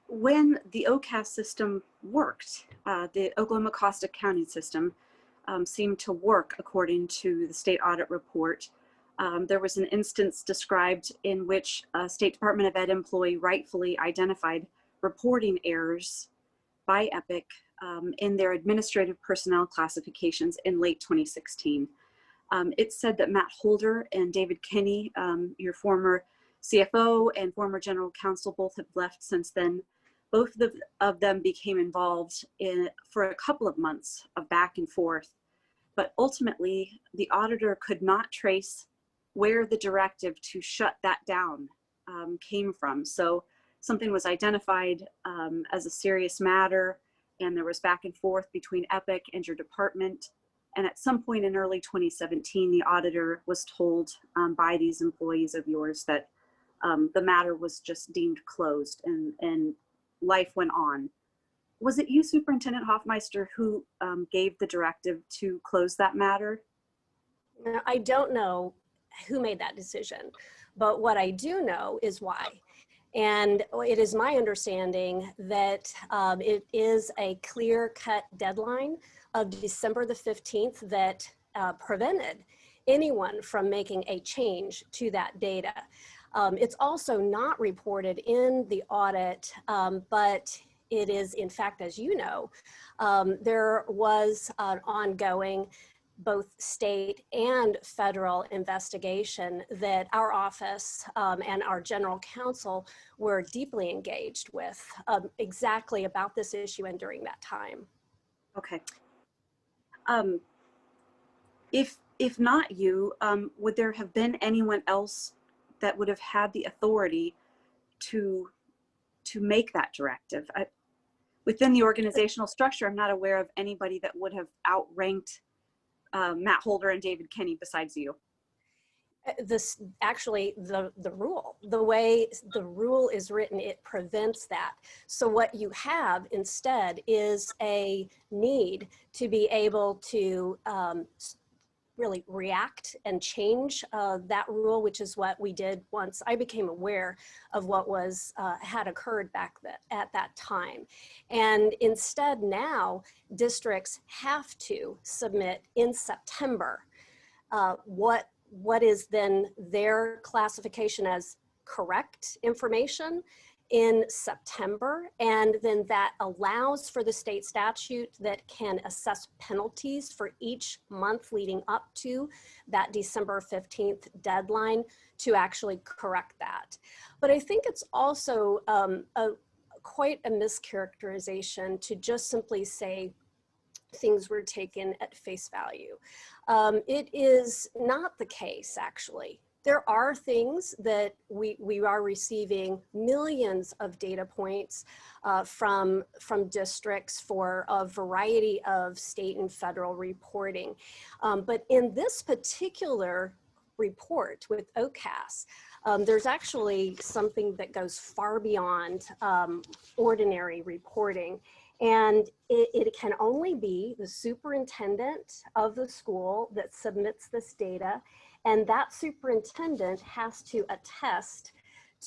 When the OCAS system worked, the Oklahoma Cost Accounting System seemed to work according to the state audit report. There was an instance described in which a State Department of Ed employee rightfully identified reporting errors by Epic in their administrative personnel classifications in late 2016. It said that Matt Holder and David Kinney, your former CFO and former general counsel, both have left since then. Both of them became involved for a couple of months of back and forth, but ultimately the auditor could not trace where the directive to shut that down came from. So something was identified as a serious matter, and there was back and forth between Epic and your department. And at some point in early 2017, the auditor was told by these employees of yours that the matter was just deemed closed and life went on. Was it you, Superintendent Hofmeister, who gave the directive to close that matter? I don't know who made that decision, but what I do know is why. And it is my understanding that it is a clear-cut deadline of December the 15th that prevented anyone from making a change to that data. It's also not reported in the audit, but it is, in fact, as you know, there was an ongoing both state and federal investigation that our office and our general counsel were deeply engaged with exactly about this issue and during that time. Okay. If not you, would there have been anyone else that would have had the authority to make that directive? Within the organizational structure, I'm not aware of anybody that would have outranked Matt Holder and David Kinney besides you. This actually, the rule, the way the rule is written, it prevents that. So what you have instead is a need to be able to really react and change that rule, which is what we did once I became aware of what was had occurred back at that time. And instead now, districts have to submit in September what is then their classification as correct information in September, and then that allows for the state statute that can assess penalties for each month leading up to that December 15th deadline to actually correct that. But I think it's also quite a mischaracterization to just simply say things were taken at face value. It is not the case, actually. There are things that we are receiving millions of data points from districts for a variety of state and federal reporting. But in this particular report with OCAS, there's actually something that goes far beyond ordinary reporting. And it can only be the superintendent of the school that submits this data, and that superintendent has to attest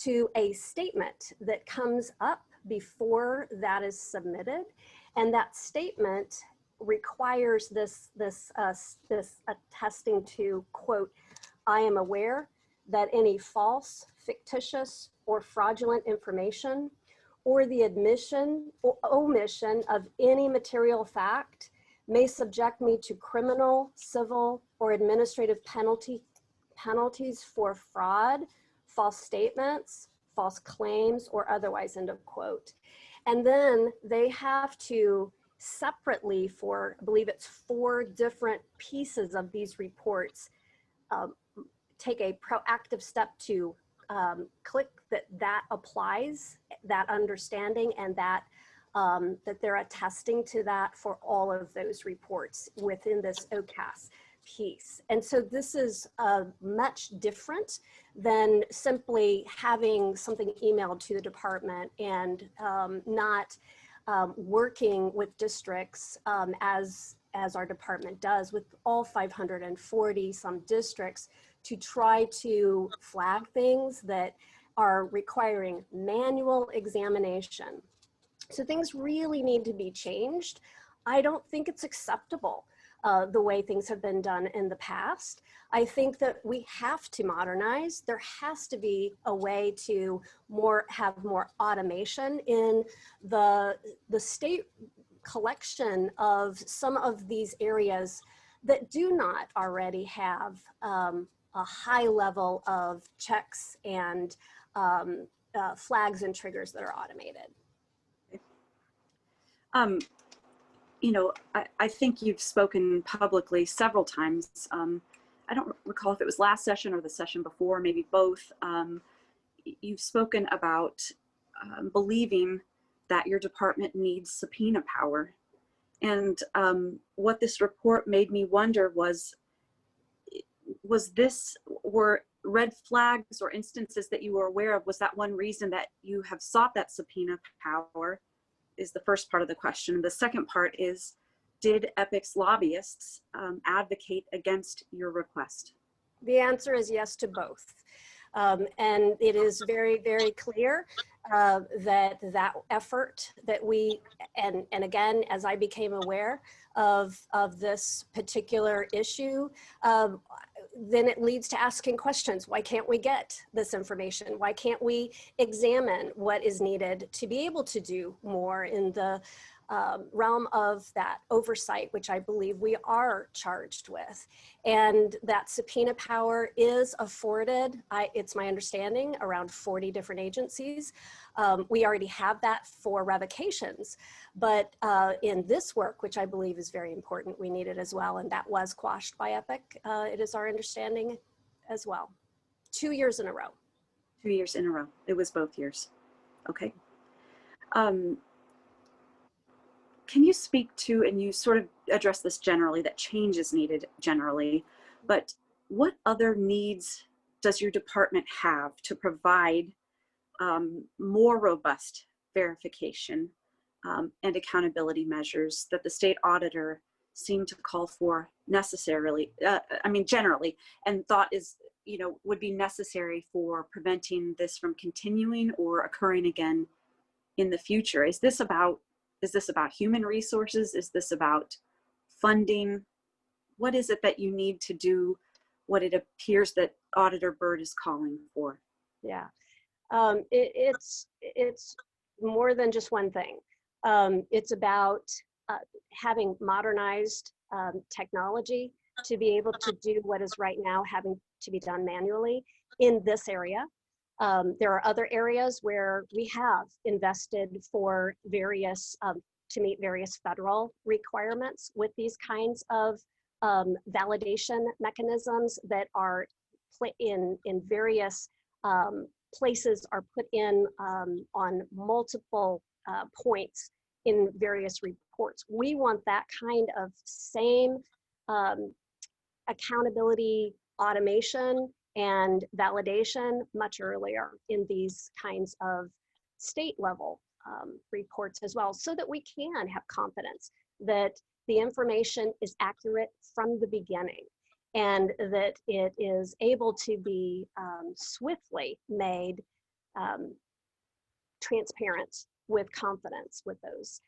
to a statement that comes up before that is submitted, and that statement requires this attesting to, quote, "I am aware that any false, fictitious, or fraudulent information or the admission or omission of any material fact may subject me to criminal, civil, or administrative penalties for fraud, false statements, false claims, or otherwise," end of quote. And then they have to separately, for I believe it's 4 different pieces of these reports, take a proactive step to click that applies, that understanding, and that that they're attesting to that for all of those reports within this OCAS piece. And so this is much different than simply having something emailed to the department and not working with districts as our department does with all 540 some districts to try to flag things that are requiring manual examination. So things really need to be changed. I don't think it's acceptable the way things have been done in the past. I think that we have to modernize. There has to be a way to have more automation in the state collection of some of these areas that do not already have a high level of checks and flags and triggers that are automated. You know, I think you've spoken publicly several times. I don't recall if it was last session or the session before, maybe both. You've spoken about believing that your department needs subpoena power. And what this report made me wonder were red flags or instances that you were aware of? Was that one reason that you have sought that subpoena power? Is the first part of the question. The second part is, did EPIC's lobbyists advocate against your request? The answer is yes to both. And it is very, very clear that effort that we, and again, as I became aware of this particular issue, then it leads to asking questions. Why can't we get this information? Why can't we examine what is needed to be able to do more in the realm of that oversight, which I believe we are charged with? And that subpoena power is afforded, it's my understanding, around 40 different agencies. We already have that for revocations, but in this work, which I believe is very important, we need it as well, and that was quashed by EPIC. It is our understanding as well. 2 years in a row. 2 years in a row. It was both years. Okay. Can you speak to, and you sort of address this generally, that change is needed generally, but what other needs does your department have to provide more robust verification and accountability measures that the state auditor seemed to call for necessarily, generally, and thought is, would be necessary for preventing this from continuing or occurring again in the future? Is this about human resources? Is this about funding? What is it that you need to do what it appears that Auditor Byrd is calling for? Yeah, it's more than just one thing. It's about having modernized technology to be able to do what is right now having to be done manually in this area. There are other areas where we have invested for various, to meet various federal requirements with these kinds of validation mechanisms that are in various places, are put in on multiple points in various reports. We want that kind of same accountability, automation, and validation much earlier in these kinds of state level reports as well, so that we can have confidence that the information is accurate from the beginning and that it is able to be swiftly made transparent with confidence with those.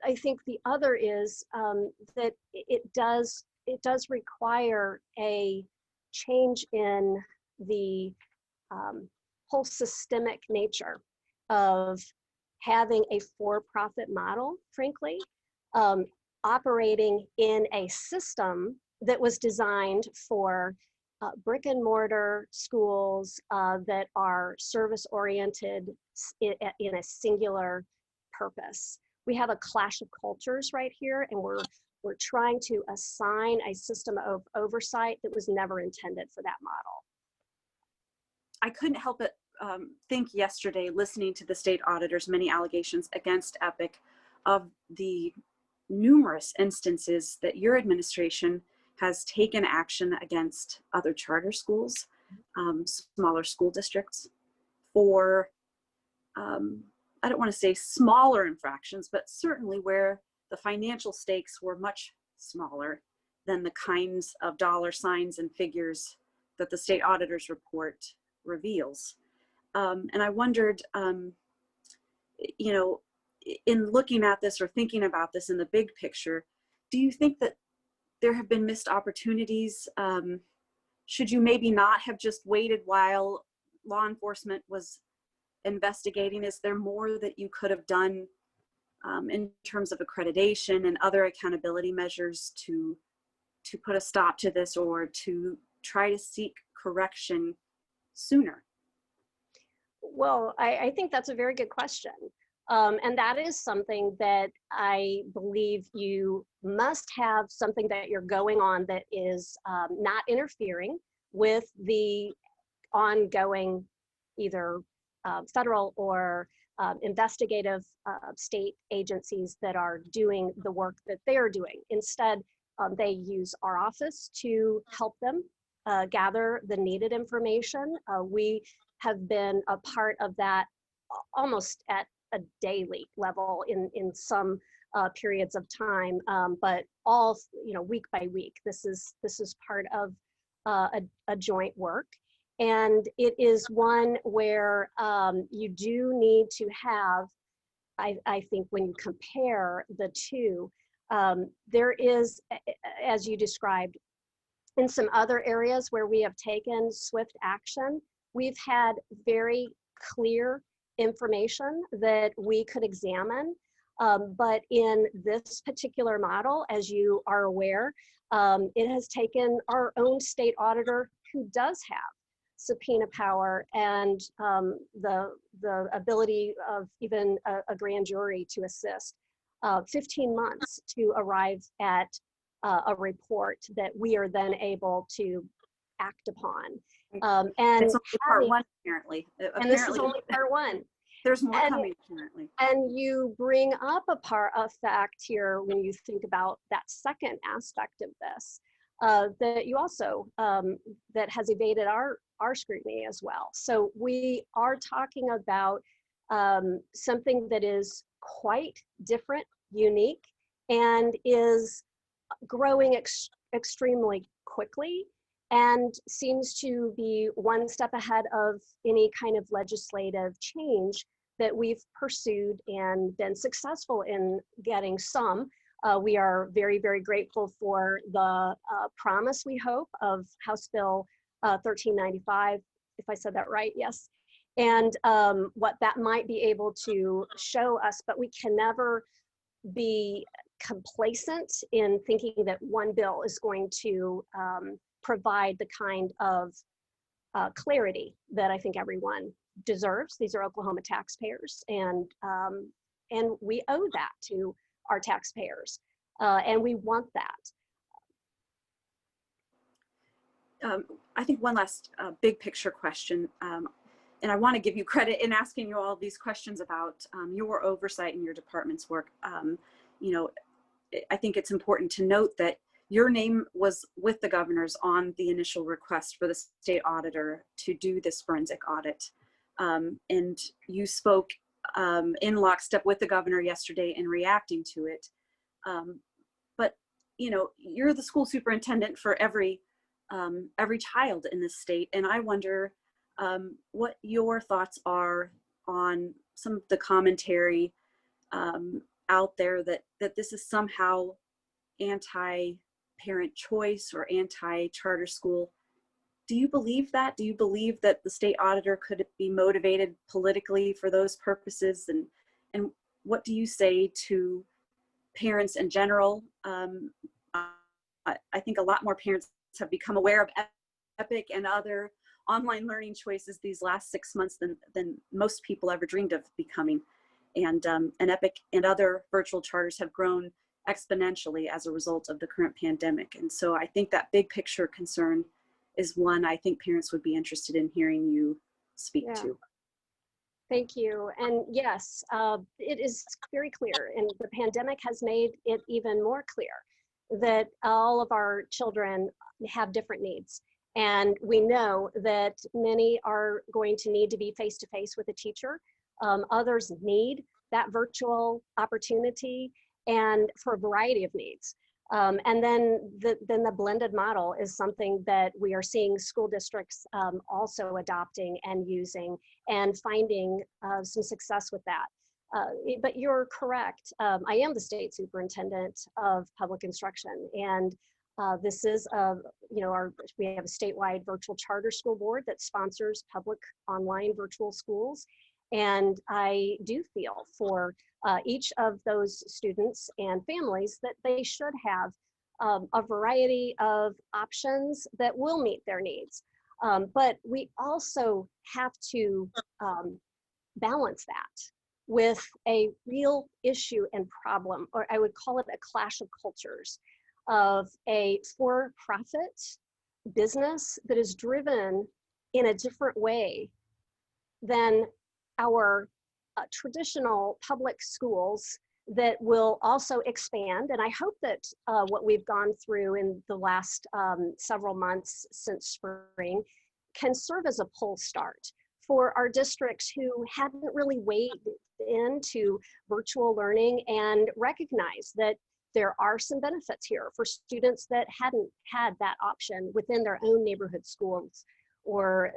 I think the other is that it does require a change in the whole systemic nature of having a for-profit model, frankly, operating in a system that was designed for brick and mortar schools that are service-oriented in a singular purpose. We have a clash of cultures right here, and we're trying to assign a system of oversight that was never intended for that model. I couldn't help but think yesterday, listening to the state auditor's many allegations against EPIC, of the numerous instances that your administration has taken action against other charter schools, smaller school districts, for, I don't want to say smaller infractions, but certainly where the financial stakes were much smaller than the kinds of dollar signs and figures that the state auditor's report reveals. And I wondered, you know, in looking at this or thinking about this in the big picture, do you think that there have been missed opportunities? Should you maybe not have just waited while law enforcement was investigating? Is there more that you could have done in terms of accreditation and other accountability measures to put a stop to this, or to try to seek correction sooner? Well, I think that's a very good question. And that is something that I believe you must have something that you're going on that is not interfering with the ongoing either federal or investigative state agencies that are doing the work that they are doing. Instead, they use our office to help them gather the needed information. We have been a part of that almost at a daily level in some periods of time, but all, week by week. This is part of a joint work, and it is one where you do need to have. I think when you compare the two, there is, as you described, in some other areas where we have taken swift action, we've had very clear information that we could examine. But in this particular model, as you are aware, it has taken our own state auditor, who does have subpoena power and the ability of even a grand jury to assist, 15 months to arrive at a report that we are then able to act upon. And it's only part one, apparently. And this is only part one. There's more coming, apparently. And you bring up a fact here when you think about that second aspect of this, that you also, that has evaded our scrutiny as well. So we are talking about something that is quite different, unique, and is growing extremely quickly, and seems to be one step ahead of any kind of legislative change that we've pursued and been successful in getting some. We are very, very grateful for the promise, we hope, of House Bill 1395, if I said that right, yes. And what that might be able to show us, but we can never be complacent in thinking that one bill is going to provide the kind of clarity that I think everyone deserves. These are Oklahoma taxpayers, and we owe that to our taxpayers, and we want that. I think one last big picture question, and I want to give you credit in asking you all these questions about your oversight and your department's work. I think it's important to note that your name was with the governor's on the initial request for the state auditor to do this forensic audit. And you spoke in lockstep with the governor yesterday in reacting to it. But you're the school superintendent for every child in this state, and I wonder what your thoughts are on some of the commentary out there that this is somehow anti-parent choice or anti-charter school. Do you believe that? Do you believe that the state auditor could be motivated politically for those purposes? And what do you say to parents in general? I think a lot more parents have become aware of EPIC and other online learning choices these last 6 months than most people ever dreamed of becoming. And EPIC and other virtual charters have grown exponentially as a result of the current pandemic. And so I think that big picture concern is one I think parents would be interested in hearing you speak to. Thank you. And yes, it is very clear, and the pandemic has made it even more clear that all of our children have different needs. And we know that many are going to need to be face-to-face with a teacher. Others need that virtual opportunity, and for a variety of needs. And then the blended model is something that we are seeing school districts also adopting and using and finding some success with that. But you're correct. I am the state superintendent of public instruction, and this is we have a statewide virtual charter school board that sponsors public online virtual schools, and I do feel for each of those students and families that they should have a variety of options that will meet their needs. But we also have to balance that with a real issue and problem, or I would call it a clash of cultures, of a for-profit business that is driven in a different way than our traditional public schools that will also expand. And I hope that what we've gone through in the last several months since spring can serve as a pull start for our districts who hadn't really waded into virtual learning and recognize that there are some benefits here for students that hadn't had that option within their own neighborhood schools, or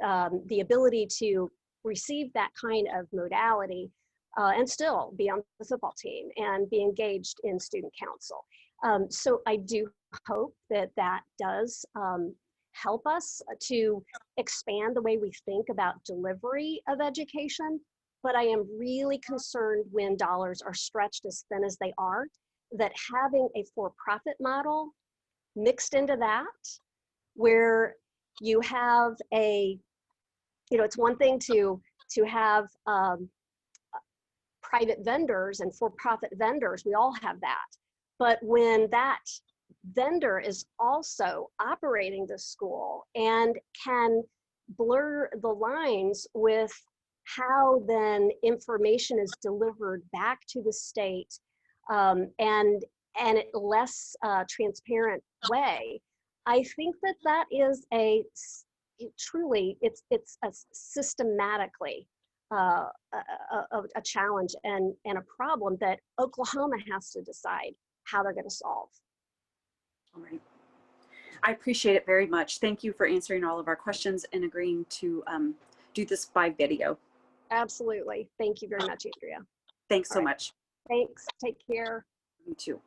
the ability to receive that kind of modality and still be on the football team and be engaged in student council. So I do hope that that does help us to expand the way we think about delivery of education. But I am really concerned when dollars are stretched as thin as they are, that having a for-profit model mixed into that, where you have it's one thing to have private vendors and for-profit vendors, we all have that. But when that vendor is also operating the school and can blur the lines with how then information is delivered back to the state and a less transparent way, I think that is truly, it's a systematically a challenge and a problem that Oklahoma has to decide how they're going to solve. All right. I appreciate it very much. Thank you for answering all of our questions and agreeing to do this by video. Absolutely. Thank you very much, Andrea. Thanks so much. Thanks. Take care. You too.